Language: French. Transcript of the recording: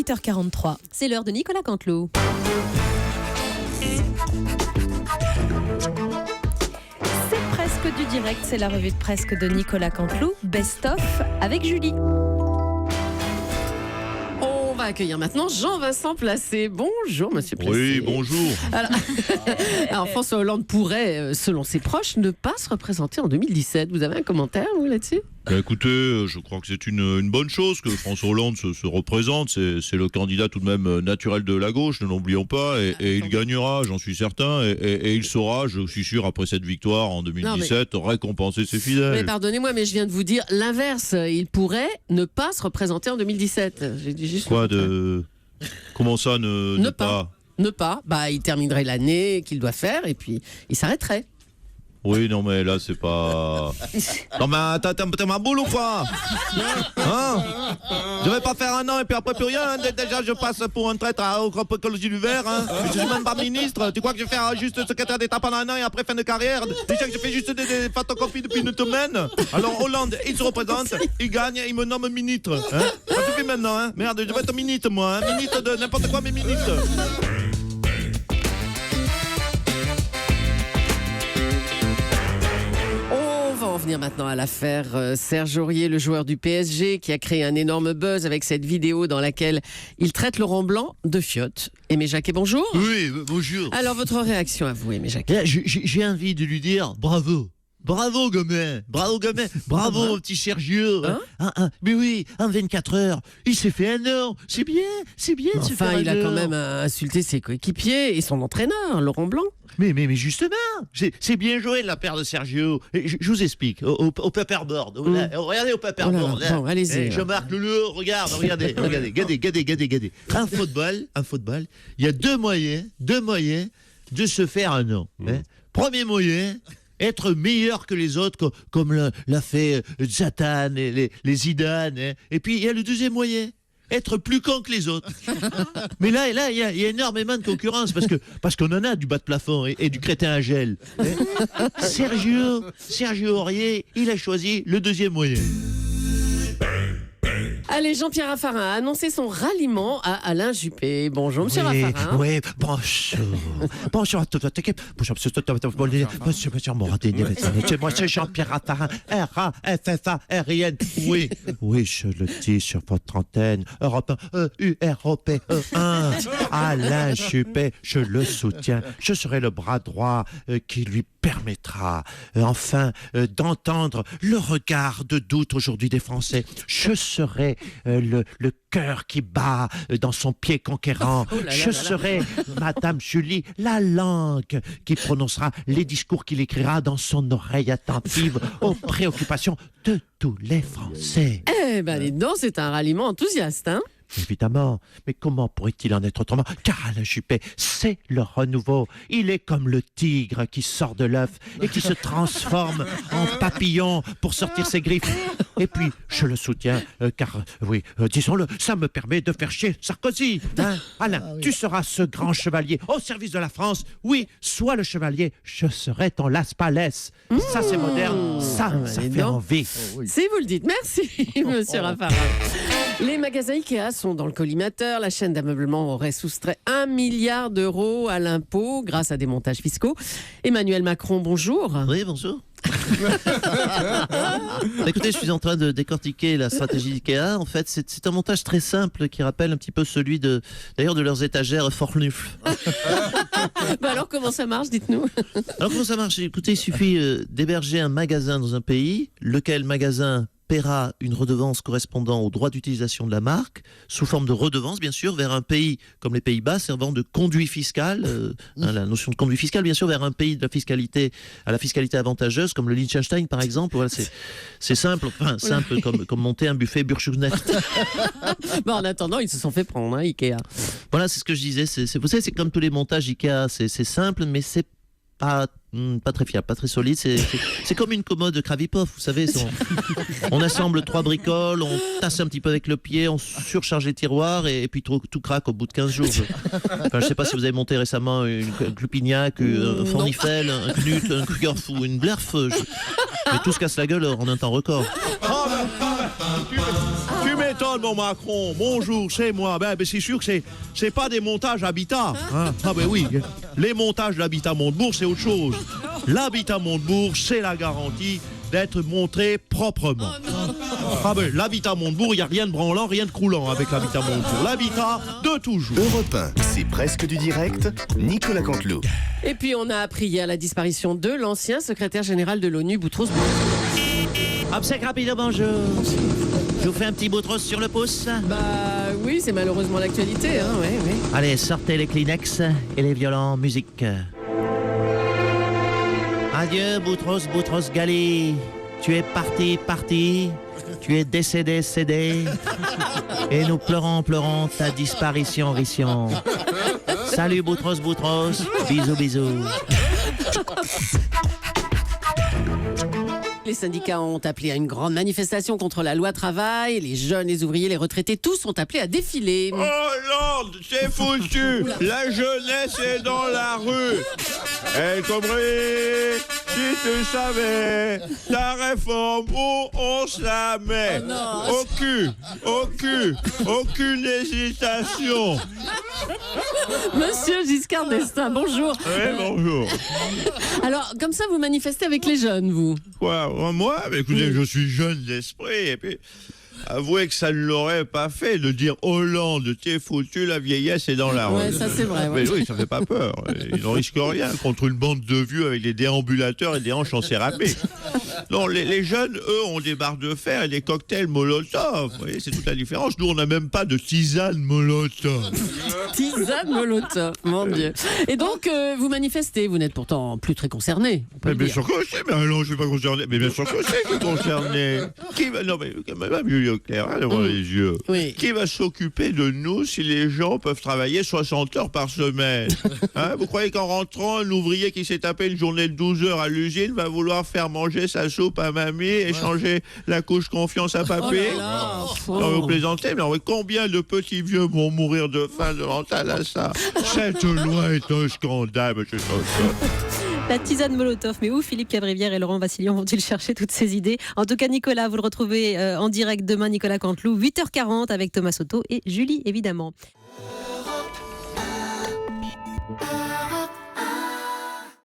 8h43. C'est l'heure de Nicolas Canteloup. C'est presque du direct, c'est la revue de presse de Nicolas Canteloup, Best of avec Julie. On va accueillir maintenant Jean-Vincent Placé. Bonjour, monsieur Placé. Oui, bonjour. Alors, François Hollande pourrait, selon ses proches, ne pas se représenter en 2017. Vous avez un commentaire, vous, là-dessus ? Écoutez, je crois que c'est une bonne chose que François Hollande se représente. C'est le candidat tout de même naturel de la gauche, ne l'oublions pas. Et il gagnera, j'en suis certain. Et il saura, je suis sûr, après cette victoire en 2017, récompenser ses fidèles. Mais pardonnez-moi, mais je viens de vous dire l'inverse. Il pourrait ne pas se représenter en 2017. J'ai dit juste Quoi de... Comment ça, ne pas Ne pas. Bah, il terminerait l'année qu'il doit faire et puis il s'arrêterait. Oui, non, mais là, c'est pas... Non, mais t'as ma boule ou quoi? Hein? Je vais pas faire un an et puis après plus rien. Déjà, je passe pour un traître au groupe écologie du vert. Hein. Je suis même pas ministre. Tu crois que je vais faire juste secrétaire d'État pendant un an et après fin de carrière? Déjà que je fais juste des photocopies depuis une semaine. Alors, Hollande, il se représente, il gagne, il me nomme ministre. Hein? Ça suffit maintenant, hein? Merde, je vais être ministre, moi. Hein? Ministre de n'importe quoi, mais ministre. On va en venir maintenant à l'affaire Serge Aurier, le joueur du PSG, qui a créé un énorme buzz avec cette vidéo dans laquelle il traite Laurent Blanc de fiotte. Aimé Jacquet, bonjour. Oui, bonjour. Alors, votre réaction à vous, Aimé Jacquet? J'ai envie de lui dire bravo. Bravo, gamin. Bravo, gamin. Bravo, mon petit Sergio. Mais oui, en 24 heures, il s'est fait un an. C'est bien de se faire Enfin, il a un quand an. même insulté ses coéquipiers et son entraîneur, Laurent Blanc. Mais justement, c'est bien joué de la paire de Sergio. Je vous explique. Au paperboard. Regardez au paperboard. Oh là là. Bon, allez-y, Je alors. marque le regardez. Regardez. En football, il y a deux moyens de se faire un nom. Hein. Premier moyen, être meilleur que les autres, comme l'a fait Zlatan et les Zidane. Hein. Et puis, il y a le deuxième moyen. Être plus con que les autres. Mais là, il y a énormément de concurrence parce qu'on en a du bas de plafond et du crétin à gel. Hein. Sergio Aurier, il a choisi le deuxième moyen. Allez, Jean-Pierre Raffarin a annoncé son ralliement à Alain Juppé. Bonjour, monsieur Raffarin. Oui, bonjour à toute votre équipe. Bonjour, monsieur Moradini. Moi, c'est Jean-Pierre Raffarin, R-A-F-F-A-R-I-N. Oui, je le dis sur votre antenne. Europe 1, E-U-R-O-P-E-1. Alain Juppé, je le soutiens. Je serai le bras droit qui lui permettra enfin d'entendre le regard de doute aujourd'hui des Français. Je serai le cœur qui bat dans son pied conquérant. Je serai Madame Julie, la langue qui prononcera les discours qu'il écrira dans son oreille attentive aux préoccupations de tous les Français. Eh ben, dites donc, c'est un ralliement enthousiaste, hein? Évidemment, mais comment pourrait-il en être autrement? Car Alain Juppé, c'est le renouveau. Il est comme le tigre qui sort de l'œuf et qui se transforme en papillon pour sortir ses griffes. Et puis, je le soutiens, car, disons-le, ça me permet de faire chier Sarkozy. Hein? Alain, tu seras ce grand chevalier au service de la France. Oui, sois le chevalier, je serai ton Las Palais. Ça, c'est moderne, ça fait envie. Si vous le dites. Merci, monsieur Raffarin. Les magasins Ikea sont dans le collimateur. La chaîne d'ameublement aurait soustrait 1 milliard d'euros à l'impôt grâce à des montages fiscaux. Emmanuel Macron, bonjour. Oui, bonjour. Écoutez, je suis en train de décortiquer la stratégie d'IKEA. En fait, c'est un montage très simple qui rappelle un petit peu celui de leurs étagères fornufles. Bah alors, comment ça marche, dites-nous? Alors, comment ça marche? Écoutez, il suffit d'héberger un magasin dans un pays, lequel magasin paiera une redevance correspondant au droit d'utilisation de la marque, sous forme de redevance, bien sûr, vers un pays comme les Pays-Bas, servant de conduit fiscal, la notion de conduit fiscal, bien sûr, vers un pays de à la fiscalité avantageuse, comme le Liechtenstein, par exemple. Voilà, c'est simple, comme monter un buffet Burgschugner. Bon, en attendant, ils se sont fait prendre, hein, Ikea. Voilà, c'est ce que je disais. Vous savez, c'est comme tous les montages Ikea, c'est simple, mais c'est pas très fiable, pas très solide. C'est comme une commode Kravipov, vous savez. On assemble 3 bricoles, on tasse un petit peu avec le pied, on surcharge les tiroirs et puis tout craque au bout de 15 jours. Enfin, je sais pas si vous avez monté récemment une Klupignac, un Fornifel, un Knut, un Krugerf ou une Blerf. Mais tout se casse la gueule en un temps record. Tu mets m'étonnes, mon Macron. Bonjour, c'est moi. Ben, c'est sûr que c'est pas des montages Habitat. Hein. Ah ben oui, les montages d'Habitat Montebourg, c'est autre chose. L'Habitat Montebourg, c'est la garantie d'être montré proprement. Ah ben, l'Habitat Montebourg, il n'y a rien de branlant, rien de croulant avec l'Habitat Montebourg. L'Habitat de toujours. Europe 1, c'est presque du direct. Nicolas Canteloup. Et puis on a appris hier la disparition de l'ancien secrétaire général de l'ONU, Boutros Boutros. Hop, sec rapide, bonjour. Je vous fais un petit Boutros sur le pouce. Bah oui, c'est malheureusement l'actualité, hein, ouais. Allez, sortez les Kleenex et les violons, musique. Adieu, Boutros Ghali. Tu es parti. Tu es décédé. Et nous pleurons ta disparition, Rission. Salut, Boutros. Bisous. Les syndicats ont appelé à une grande manifestation contre la loi travail. Les jeunes, les ouvriers, les retraités, tous sont appelés à défiler. Oh Lord, c'est foutu. La jeunesse est dans la rue. Eh, compris, si tu savais, ta réforme, où on se la met. Aucune hésitation. Monsieur Giscard d'Estaing, bonjour. Oui, bonjour. Alors, comme ça, vous manifestez avec les jeunes, vous? Quoi, moi, mais écoutez, je suis jeune d'esprit, et puis, avouez que ça ne l'aurait pas fait de dire Hollande, t'es foutu, la vieillesse est dans la rue. Ouais, ça c'est vrai. Ouais. Mais oui, ça fait pas peur. Ils n'en risquent rien contre une bande de vieux avec des déambulateurs et des hanches en céramique. Non, les jeunes, eux, ont des barres de fer et des cocktails Molotov. Vous voyez, c'est toute la différence. Nous, on n'a même pas de tisane Molotov. Tisane Molotov, mon Dieu. Et donc, vous manifestez, vous n'êtes pourtant plus très concerné. Mais bien sûr que c'est, mais non, je suis pas concerné. Mais bien sûr que c'est, je suis concerné. Qui va, non, mais même Julio Clerc, hein, devant les yeux. Oui. Qui va s'occuper de nous si les gens peuvent travailler 60 heures par semaine? Hein, vous croyez qu'en rentrant, un ouvrier qui s'est tapé une journée de 12 heures à l'usine va vouloir faire manger sa soupe à mamie et changer la couche confiance à papy? Non, vous plaisantez, mais en vrai, combien de petits vieux vont mourir de faim devant ça? Cette loi est un scandale, monsieur Sanson. La tisane Molotov. Mais où Philippe Cavrivière et Laurent Vassilian vont-ils chercher toutes ces idées? En tout cas, Nicolas, vous le retrouvez en direct demain, Nicolas Canteloup, 8h40 avec Thomas Soto et Julie, évidemment.